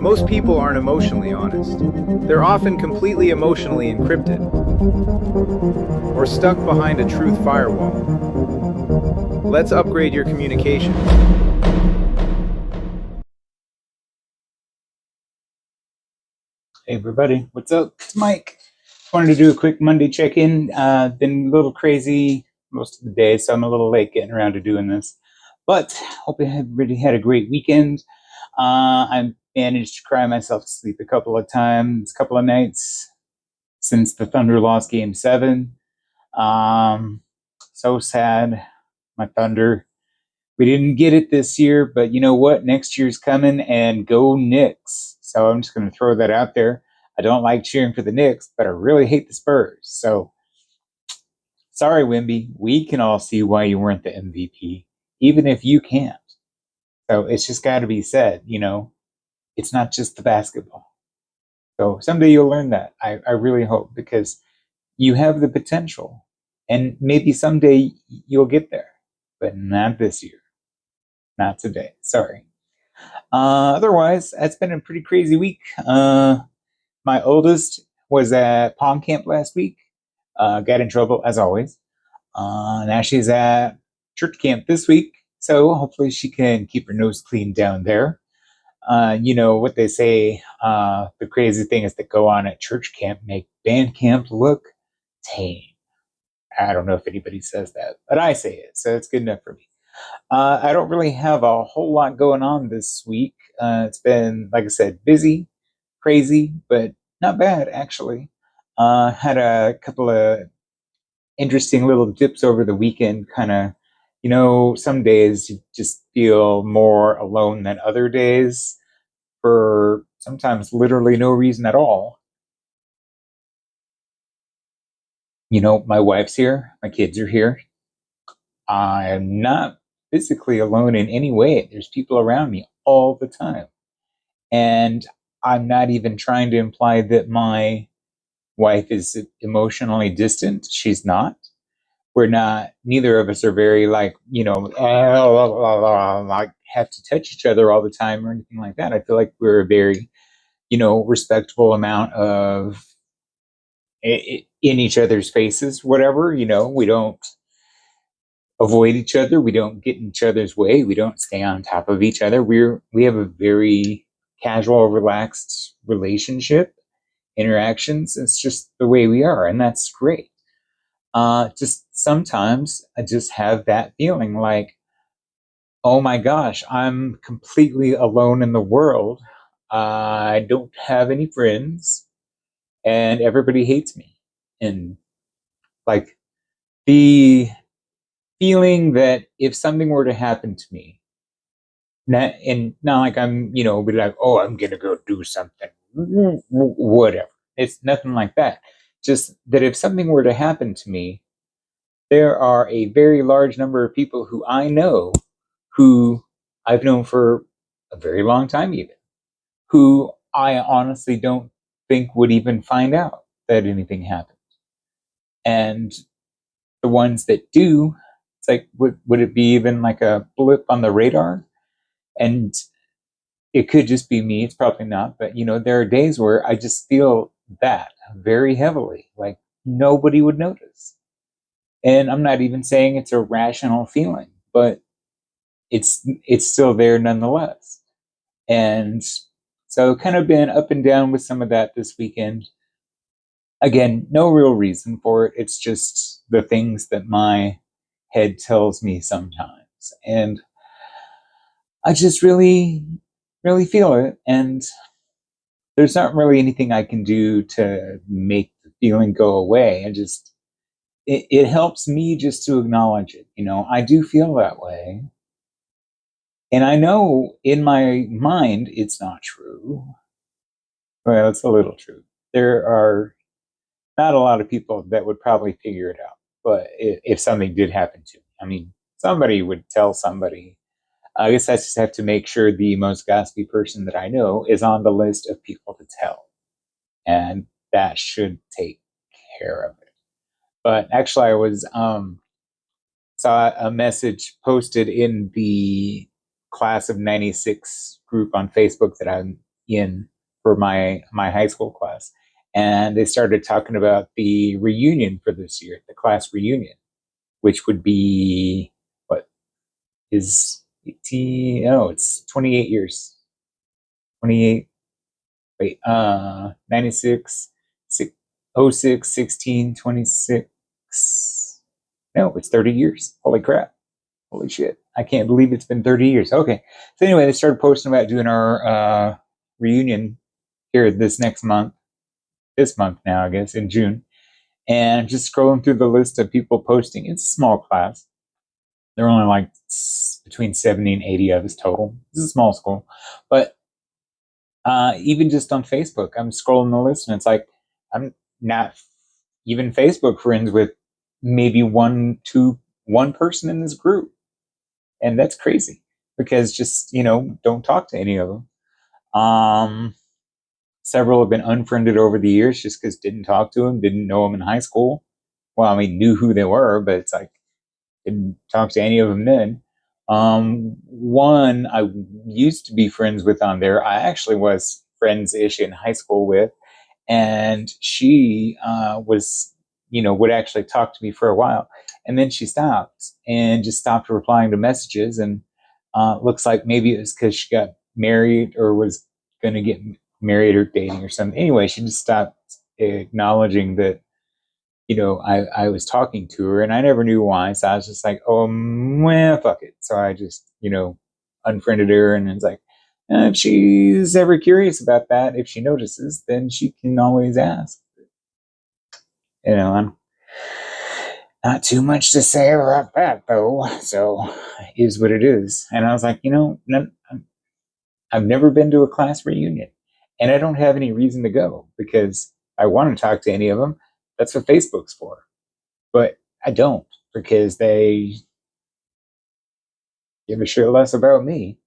Most people aren't emotionally honest. They're often completely emotionally encrypted or stuck behind a truth firewall. Let's upgrade your communication. Hey everybody, what's up? It's Mike. Wanted to do a quick Monday check-in. Been a little crazy most of the day, so I'm a little late getting around to doing this. But hope everybody had a great weekend. I managed to cry myself to sleep a couple of times, a couple of nights since the Thunder lost Game 7. So sad, my Thunder. We didn't get it this year, but you know what? Next year's coming, and go Knicks. So I'm just going to throw that out there. I don't like cheering for the Knicks, but I really hate the Spurs. So sorry, Wimby. We can all see why you weren't the MVP, even if you can't. So it's just got to be said, it's not just the basketball. So someday you'll learn that. I really hope, because you have the potential, and maybe someday you'll get there, but not this year. Not today. Sorry. Otherwise, it's been a pretty crazy week. My oldest was at pom camp last week. Got in trouble as always. Now she's at church camp this week, so hopefully she can keep her nose clean down there. You know what they say, the crazy things that go on at church camp make band camp look tame. I don't know if anybody says that, but I say it, so it's good enough for me. I don't really have a whole lot going on this week. It's been, like I said, busy, crazy, but not bad actually. Had a couple of interesting little dips over the weekend. Kind of, some days you just feel more alone than other days for sometimes literally no reason at all. My wife's here, my kids are here. I'm not physically alone in any way. There's people around me all the time. And I'm not even trying to imply that my wife is emotionally distant. She's not. We're not, neither of us are very like, like have to touch each other all the time or anything like that. I feel like we're a very, respectful amount of in each other's faces, whatever, we don't avoid each other. We don't get in each other's way. We don't stay on top of each other. We have a very casual, relaxed relationship, interactions. It's just the way we are, and that's great. Just sometimes I just have that feeling like, oh my gosh, I'm completely alone in the world. I don't have any friends, and everybody hates me. And like the feeling that if something were to happen to me, not like I'm, be like, oh, I'm gonna go do something, whatever. It's nothing like that. Just that if something were to happen to me, there are a very large number of people who I know, who I've known for a very long time, even, who I honestly don't think would even find out that anything happened. And the ones that do, it's like, would it be even like a blip on the radar? And it could just be me. It's probably not. But, there are days where I just feel that very heavily, like nobody would notice. And I'm not even saying it's a rational feeling, but it's still there nonetheless. And so kind of been up and down with some of that this weekend. Again, no real reason for it. It's just the things that my head tells me sometimes. And I just really, really feel it. And there's not really anything I can do to make the feeling go away. It helps me just to acknowledge it. I do feel that way. And I know in my mind it's not true. Well, it's a little true. There are not a lot of people that would probably figure it out. But if something did happen to me, I mean, somebody would tell somebody. I guess I just have to make sure the most gossipy person that I know is on the list of people to tell. And that should take care of it. But actually, I was saw a message posted in the class of 96 group on Facebook that I'm in for my high school class. And they started talking about the reunion for this year, the class reunion, which would be what is 18, oh, it's 28 years. 28, wait, 96, 06, 16, 26. No, it's 30 years. Holy crap. Holy shit. I can't believe it's been 30 years. Okay. So anyway, they started posting about doing our reunion here this next month. This month now, I guess, in June. And just scrolling through the list of people posting. It's a small class. There are only like between 70 and 80 of us total. This is a small school. But even just on Facebook, I'm scrolling the list and it's like, I'm not even Facebook friends with maybe one person in this group. And that's crazy because just, don't talk to any of them. Several have been unfriended over the years just because didn't talk to them, didn't know them in high school. Well, I mean, knew who they were, but it's like, didn't talk to any of them then. One I used to be friends with on there, I actually was friends-ish in high school with, and she was, would actually talk to me for a while. And then she stopped and just stopped replying to messages. And looks like maybe it was because she got married or was going to get married or dating or something. Anyway, she just stopped acknowledging that, I was talking to her, and I never knew why. So I was just like, oh, well, fuck it. So I just, unfriended her, and it's like, if she's ever curious about that, if she notices, then she can always ask. I'm not too much to say about that, though. So it is what it is. And I was like, I've never been to a class reunion, and I don't have any reason to go because I want to talk to any of them. That's what Facebook's for. But I don't because they give a shit less about me.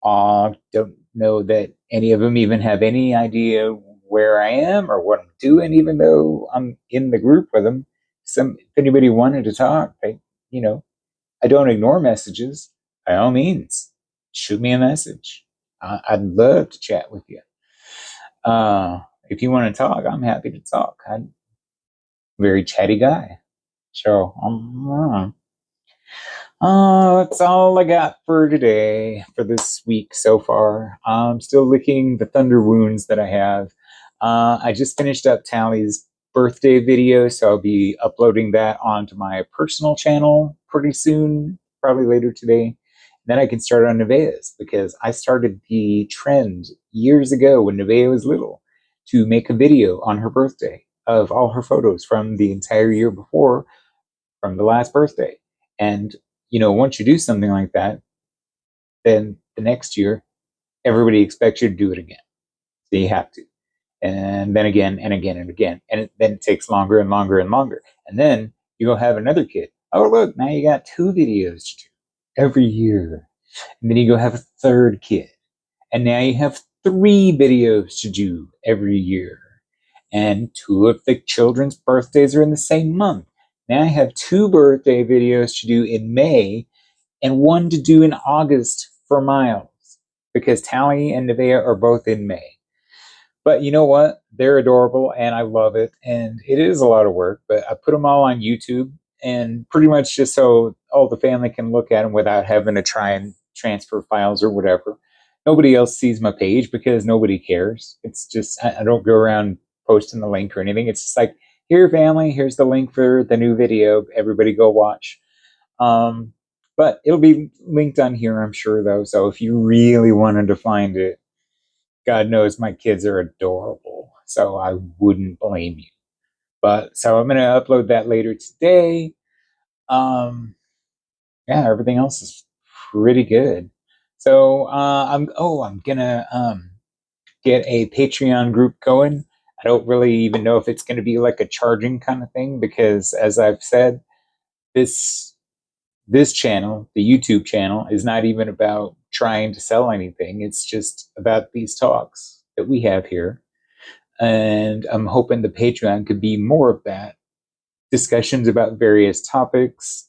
Don't know that any of them even have any idea where I am or what I'm doing, even though I'm in the group with them. If anybody wanted to talk, I don't ignore messages. By all means, shoot me a message. I'd love to chat with you. If you want to talk, I'm happy to talk. I'm a very chatty guy. So, that's all I got for today, for this week so far. I'm still licking the thunder wounds that I have. I just finished up Tally's birthday video, so I'll be uploading that onto my personal channel pretty soon, probably later today. Then I can start on Nevaeh's because I started the trend years ago when Nevaeh was little to make a video on her birthday of all her photos from the entire year before, from the last birthday. And, once you do something like that, then the next year, everybody expects you to do it again. So you have to. And then again and again and again. And then it takes longer and longer and longer. And then you go have another kid. Oh, look, now you got 2 videos to do every year. And then you go have a third kid. And now you have 3 videos to do every year. And 2 of the children's birthdays are in the same month. Now I have 2 birthday videos to do in May and 1 to do in August for Miles because Tally and Nevaeh are both in May. But you know what? They're adorable and I love it. And it is a lot of work, but I put them all on YouTube and pretty much just so all the family can look at them without having to try and transfer files or whatever. Nobody else sees my page because nobody cares. It's just, I don't go around posting the link or anything. It's just like, here, family, here's the link for the new video. Everybody go watch. But it'll be linked on here, I'm sure, though. So if you really wanted to find it, God knows my kids are adorable. So I wouldn't blame you. But so I'm going to upload that later today. Yeah, everything else is pretty good. So I'm going to get a Patreon group going. I don't really even know if it's going to be like a charging kind of thing because, as I've said, this channel, the YouTube channel, is not even about trying to sell anything. It's just about these talks that we have here. And I'm hoping the Patreon could be more of that. Discussions about various topics.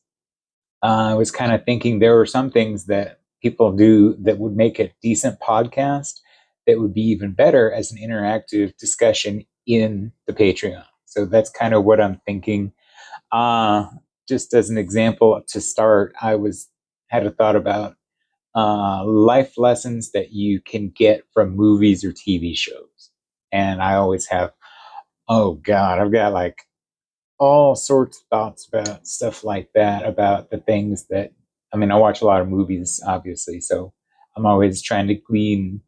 I was kind of thinking there were some things that people do that would make a decent podcast that would be even better as an interactive discussion in the Patreon. So that's kind of what I'm thinking. Uh, just as an example to start, had a thought about life lessons that you can get from movies or TV shows. And I always have, oh God, I've got like all sorts of thoughts about stuff like that, about the things that, I mean, I watch a lot of movies, obviously. So I'm always trying to glean,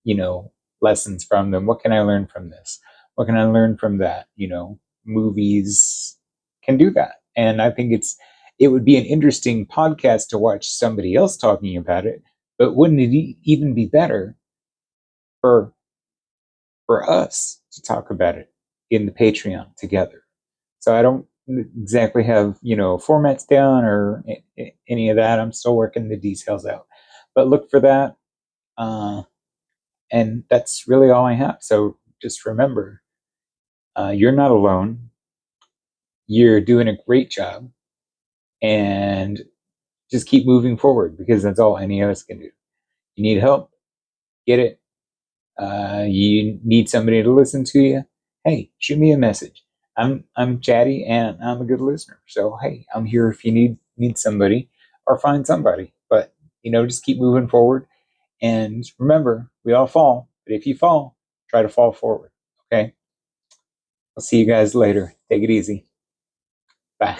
you know, lessons from them. What can I learn from this? What can I learn from that? You know, movies can do that. And I think it would be an interesting podcast to watch somebody else talking about it, but wouldn't it even be better for us to talk about it in the Patreon together? So I don't exactly have, you know, formats down or any of that. I'm still working the details out, but look for that. And that's really all I have. So just remember, you're not alone. You're doing a great job, and just keep moving forward because that's all any of us can do. You need help, get it. You need somebody to listen to you. Hey, shoot me a message. I'm chatty and I'm a good listener. So hey, I'm here if you need somebody or find somebody. But you know, just keep moving forward. And remember, we all fall. But if you fall, try to fall forward. Okay. I'll see you guys later. Take it easy. Bye.